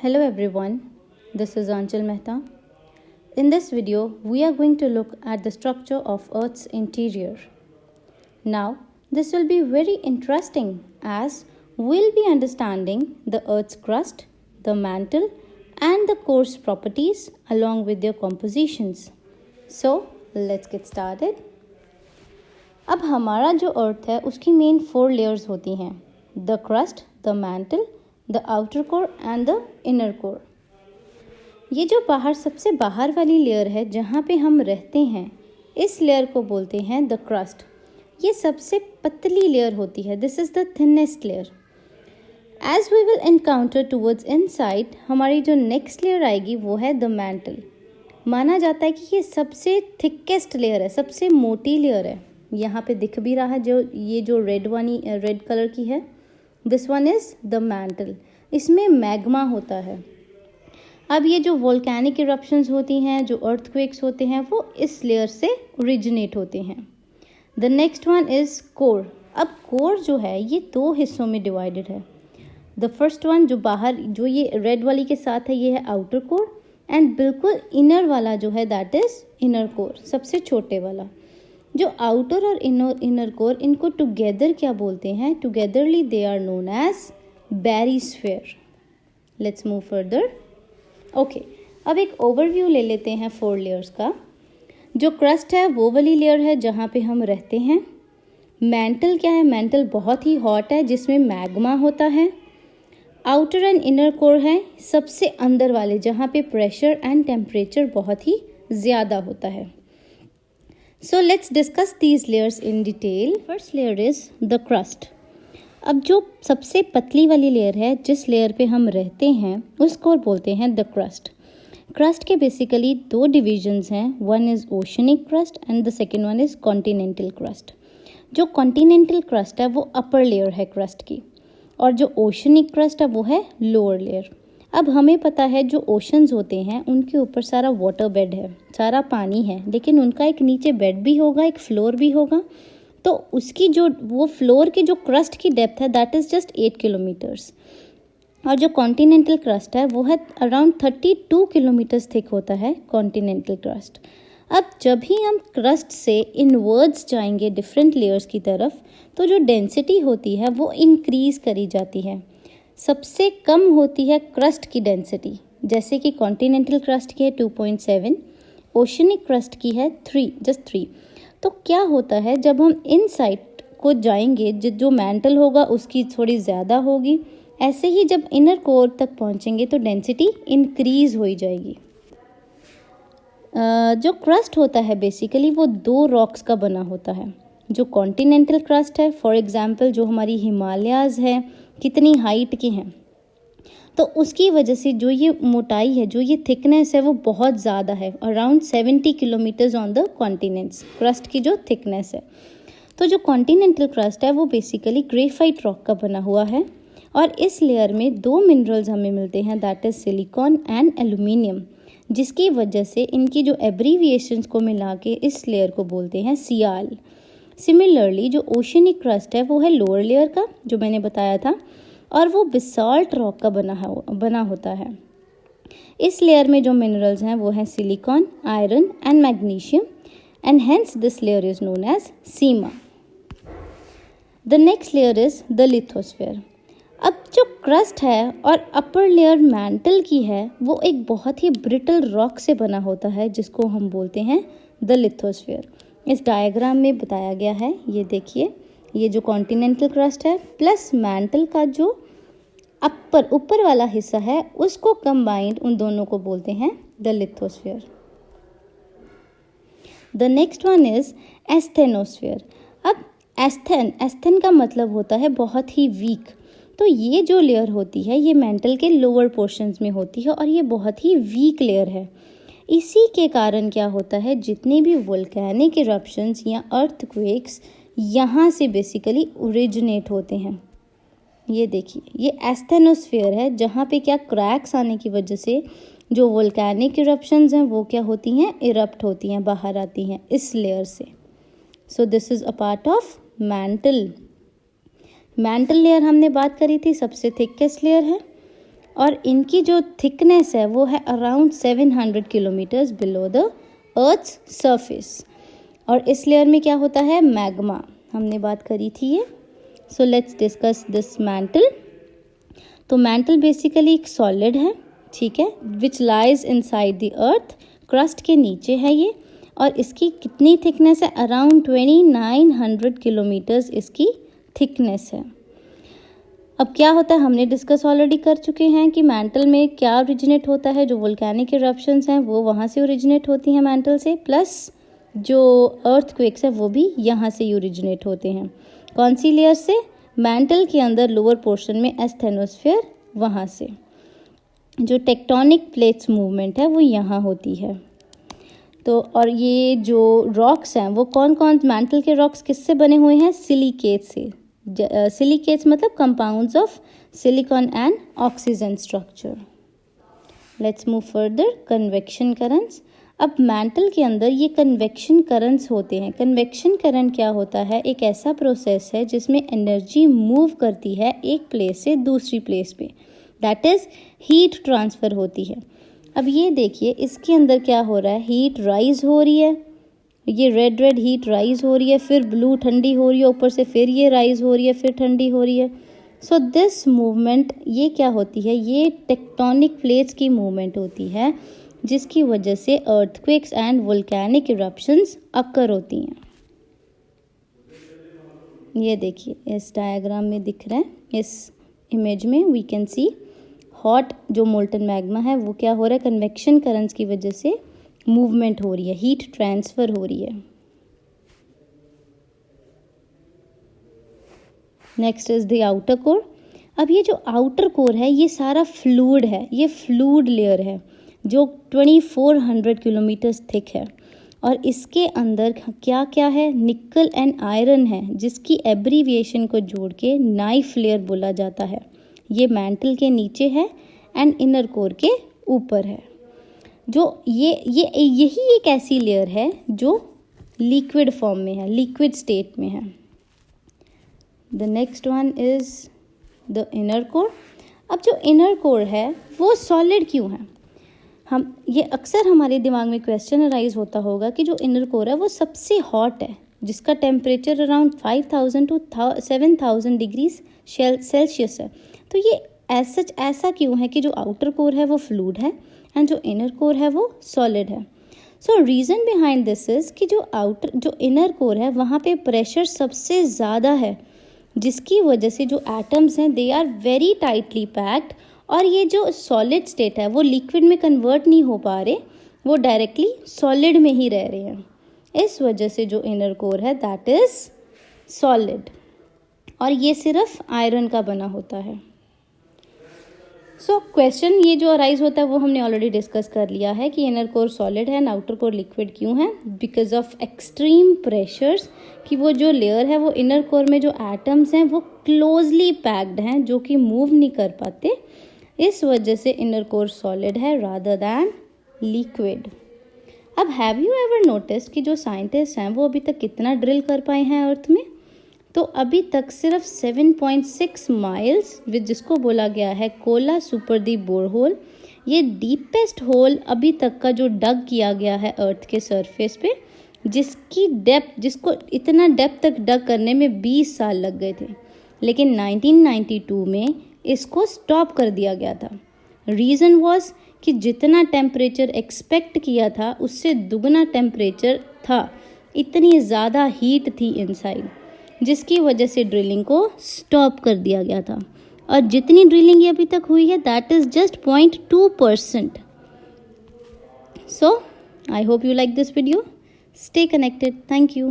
Hello everyone, this is Anchal Mehta. In this video, we are going to look at the structure of Earth's interior. Now, this will be very interesting as we'll be understanding the Earth's crust, the mantle and the core's properties along with their compositions. So, let's get started. अब हमारा जो अर्थ है उसकी main 4 layers होती हैं, the crust, the mantle, the outer core and the inner core. ये जो सबसे बाहर वाली लेयर है जहाँ पे हम रहते हैं, इस लेयर को बोलते हैं द क्रस्ट। ये सबसे पतली लेयर होती है, this is the thinnest layer. As we will encounter towards inside, हमारी जो नेक्स्ट लेयर आएगी वो है द मैंटल। माना जाता है कि ये सबसे थिकेस्ट लेयर है, सबसे मोटी लेयर है। यहाँ पे दिख भी रहा है जो रेड कलर की है, this one is the mantle. इसमें मैग्मा होता है। अब ये जो वोल्केनिक इरप्शंस होती हैं, जो अर्थक्वेक्स होते हैं, वो इस लेयर से ओरिजिनेट होते हैं। The next one is core. अब कोर जो है ये 2 हिस्सों में डिवाइडेड है। द फर्स्ट वन जो बाहर जो ये रेड वाली के साथ है, ये है आउटर कोर, एंड बिल्कुल इनर वाला जो है दैट इज़ इनर कोर, सबसे छोटे वाला। जो आउटर और इनर कोर, इनको टुगेदर क्या बोलते हैं? Togetherly they are known as barysphere. Let's move further. Okay, अब एक ओवरव्यू ले लेते हैं 4 लेयर्स का। जो क्रस्ट है वो वाली लेयर है जहाँ पे हम रहते हैं। मैंटल क्या है? मैंटल बहुत ही हॉट है जिसमें मैग्मा होता है। आउटर एंड इनर कोर है सबसे अंदर वाले जहाँ पे प्रेशर एंड टेम्परेचर बहुत ही ज़्यादा होता है। So let's discuss these layers in detail. First layer is the crust. अब जो सबसे पतली वाली लेयर है, जिस लेयर पे हम रहते हैं, उसको बोलते हैं द क्रस्ट। क्रस्ट के बेसिकली 2 डिविजन्स हैं, one is oceanic crust and the second one is continental crust. जो कॉन्टिनेंटल क्रस्ट है वो अपर लेयर है क्रस्ट की, और जो ओशनिक क्रस्ट है वो है लोअर लेयर। अब हमें पता है जो ओशंस होते हैं उनके ऊपर सारा वाटर बेड है, सारा पानी है, लेकिन उनका एक नीचे बेड भी होगा, एक फ्लोर भी होगा। तो उसकी जो वो फ्लोर की जो क्रस्ट की डेप्थ है दैट इज़ जस्ट 8 किलोमीटर्स, और जो कॉन्टिनेंटल क्रस्ट है वो है अराउंड 32 किलोमीटर्स थिक होता है कॉन्टिनेंटल क्रस्ट। अब जब ही हम क्रस्ट से इनवर्ड्स जाएंगे डिफरेंट लेयर्स की तरफ, तो जो डेंसिटी होती है वो इंक्रीज़ करी जाती है। सबसे कम होती है क्रस्ट की डेंसिटी, जैसे कि कॉन्टिनेंटल क्रस्ट की है 2.7, ओशनिक क्रस्ट की है 3। तो क्या होता है जब हम इनसाइड को जाएंगे, जो मैंटल होगा उसकी थोड़ी ज़्यादा होगी, ऐसे ही जब इनर कोर तक पहुंचेंगे तो डेंसिटी इंक्रीज़ हो जाएगी। जो क्रस्ट होता है बेसिकली वो 2 रॉक्स का बना होता है। जो कॉन्टिनेंटल क्रस्ट है, फॉर एग्जांपल जो हमारी हिमालयाज़ है, कितनी हाइट की हैं, तो उसकी वजह से जो ये मोटाई है, जो ये थिकनेस है वो बहुत ज़्यादा है, around 70 kilometres on the continents, crust की जो थिकनेस है। तो जो कॉन्टिनेंटल क्रस्ट है वो बेसिकली ग्रेफाइट रॉक का बना हुआ है, और इस लेयर में 2 मिनरल्स हमें मिलते हैं, that is silicon and aluminium, जिसकी वजह से इनकी जो एब्रीविएशंस को मिला के इस लेयर को बोलते हैं सियाल। सिमिलरली जो ओशनिक क्रस्ट है वो है लोअर लेयर का, जो मैंने बताया था, और वो बेसाल्ट रॉक का बना होता है। इस लेयर में जो मिनरल्स हैं वो हैं silicon, iron and magnesium, and hence this layer is known as sima. The next layer is the lithosphere. अब जो क्रस्ट है और अपर लेयर मैंटल की है वो एक बहुत ही ब्रिटल रॉक से बना होता है, जिसको हम बोलते हैं द लिथोस्फीयर। इस डायग्राम में बताया गया है, ये देखिए, ये जो कॉन्टिनेंटल क्रस्ट है प्लस मैंटल का जो ऊपर वाला हिस्सा है, उसको कंबाइंड उन दोनों को बोलते हैं the lithosphere. The next one is asthenosphere. अब एस्थेन का मतलब होता है बहुत ही वीक। तो ये जो लेयर होती है ये मेंटल के लोअर पोर्शंस में होती है, और ये बहुत ही वीक लेयर है। इसी के कारण क्या होता है, जितने भी वोल्केनिक इरप्शंस या अर्थक्वेक्स यहाँ से बेसिकली ओरिजिनेट होते हैं। ये देखिए, ये एस्थेनोस्फीयर है, जहाँ पे क्या क्रैक्स आने की वजह से जो वोल्केनिक इरप्शंस हैं वो क्या होती हैं, इरप्ट होती हैं, बाहर आती हैं इस लेयर से। So this is a part of mantle. Mantle layer हमने बात करी थी सबसे थिकेस्ट लेयर है। और इनकी जो थिकनेस है वो है around 700 kilometres below the earth's surface. और इस लेयर में क्या होता है, मैग्मा, हमने बात करी थी ये। So let's discuss this mantle. तो मैंटल बेसिकली एक सॉलिड है, ठीक है, which lies inside the earth, crust के नीचे है ये, और इसकी कितनी थिकनेस है, अराउंड 2900 किलोमीटर्स इसकी थिकनेस है। अब क्या होता है, हमने डिस्कस ऑलरेडी कर चुके हैं कि मैंटल में क्या ओरिजिनेट होता है, जो वोल्केनिक इरप्शंस हैं वो वहाँ से ओरिजिनेट होती हैं मैंटल से, प्लस जो अर्थक्वेक्स है वो भी यहाँ से ओरिजिनेट होते हैं। कौन सी लेयर से, मैंटल के अंदर लोअर पोर्शन में एस्थेनोस्फेयर, वहाँ से। जो टेक्टोनिक प्लेट्स मूवमेंट है वो यहाँ होती है। तो और ये जो रॉक्स हैं वो कौन कौन, मैंटल के रॉक्स किससे बने हुए हैं, सिलिकेट से। सिलिकेट्स मतलब compounds of silicon and oxygen structure. Let's move further, convection currents. अब मैंटल के अंदर ये कन्वेक्शन करंट्स होते हैं। कन्वेक्शन करंट क्या होता है, एक ऐसा प्रोसेस है जिसमें एनर्जी मूव करती है एक प्लेस से दूसरी प्लेस पे, दैट इज हीट ट्रांसफ़र होती है। अब ये देखिए इसके अंदर क्या हो रहा है, हीट राइज हो रही है, ये रेड रेड हीट राइज हो रही है, फिर ब्लू ठंडी हो रही है, ऊपर से फिर ये राइज हो रही है, फिर ठंडी हो रही है। सो दिस मूवमेंट ये क्या होती है, ये टेक्टोनिक प्लेट्स की मूवमेंट होती है, जिसकी वजह से अर्थक्वेक्स एंड वोल्केनिक इरप्शंस अकर होती हैं। ये देखिए इस डायग्राम में दिख रहा है, इस इमेज में वी कैन सी हॉट जो मोल्टन मैग्मा है वो क्या हो रहा है, कन्वेक्शन करंट्स की वजह से मूवमेंट हो रही है, हीट ट्रांसफ़र हो रही है। Next is the outer core. अब ये जो आउटर कोर है ये सारा फ्लूइड है, ये फ्लूइड लेयर है जो 2400 किलोमीटर्स थिक है, और इसके अंदर क्या क्या है, निकल एंड आयरन है, जिसकी एब्रीविएशन को जोड़ के नाइफ लेयर बोला जाता है। ये मैंटल के नीचे है एंड इनर कोर के ऊपर है। जो यही एक ऐसी लेयर है जो लिक्विड फॉर्म में है, लिक्विड स्टेट में है। The next one is the inner core. अब जो इनर कोर है वो सॉलिड क्यों है, हम ये अक्सर हमारे दिमाग में क्वेश्चन अराइज होता होगा कि जो इनर कोर है वो सबसे हॉट है, जिसका temperature around 5000 to 7000 degrees Celsius है। तो ये ऐसा क्यों है कि जो आउटर कोर है वो फ्लूइड है एंड जो इनर कोर है वो सॉलिड है। सो रीज़न बिहाइंड दिस इज़ कि जो इनर कोर है वहाँ पे प्रेशर सबसे ज़्यादा है, जिसकी वजह से जो एटम्स हैं they are very tightly packed, और ये जो सॉलिड स्टेट है वो लिक्विड में कन्वर्ट नहीं हो पा रहे, वो डायरेक्टली सॉलिड में ही रह रहे हैं। इस वजह से जो इनर कोर है दैट इज़ सॉलिड, और ये सिर्फ आयरन का बना होता है। सो क्वेश्चन ये जो अराइज होता है वो हमने ऑलरेडी डिस्कस कर लिया है कि इनर कोर सॉलिड है एंड आउटर कोर लिक्विड क्यों है, बिकॉज ऑफ एक्सट्रीम प्रेशर्स, कि वो जो लेयर है वो इनर कोर में जो एटम्स हैं वो क्लोजली पैक्ड हैं, जो कि मूव नहीं कर पाते, इस वजह से इनर कोर सॉलिड है रादर दैन लिक्विड। अब हैव यू एवर नोटिस्ड कि जो साइंटिस्ट हैं वो अभी तक कितना ड्रिल कर पाए हैं अर्थ में, तो अभी तक सिर्फ 7.6 माइल्स, जिसको बोला गया है कोला सुपर दी बोरहोल, ये डीपेस्ट होल अभी तक का जो डग किया गया है अर्थ के सरफेस पे, जिसकी डेप्थ, जिसको इतना डेप्थ तक डग करने में 20 साल लग गए थे, लेकिन 1992 में इसको स्टॉप कर दिया गया था। रीज़न वॉज कि जितना टेम्परेचर एक्सपेक्ट किया था उससे दुगना टेम्परेचर था, इतनी ज़्यादा हीट थी इनसाइड, जिसकी वजह से ड्रिलिंग को स्टॉप कर दिया गया था। और जितनी ड्रिलिंग ये अभी तक हुई है that is just 0.2%। So I hope you like this video, stay connected, thank you.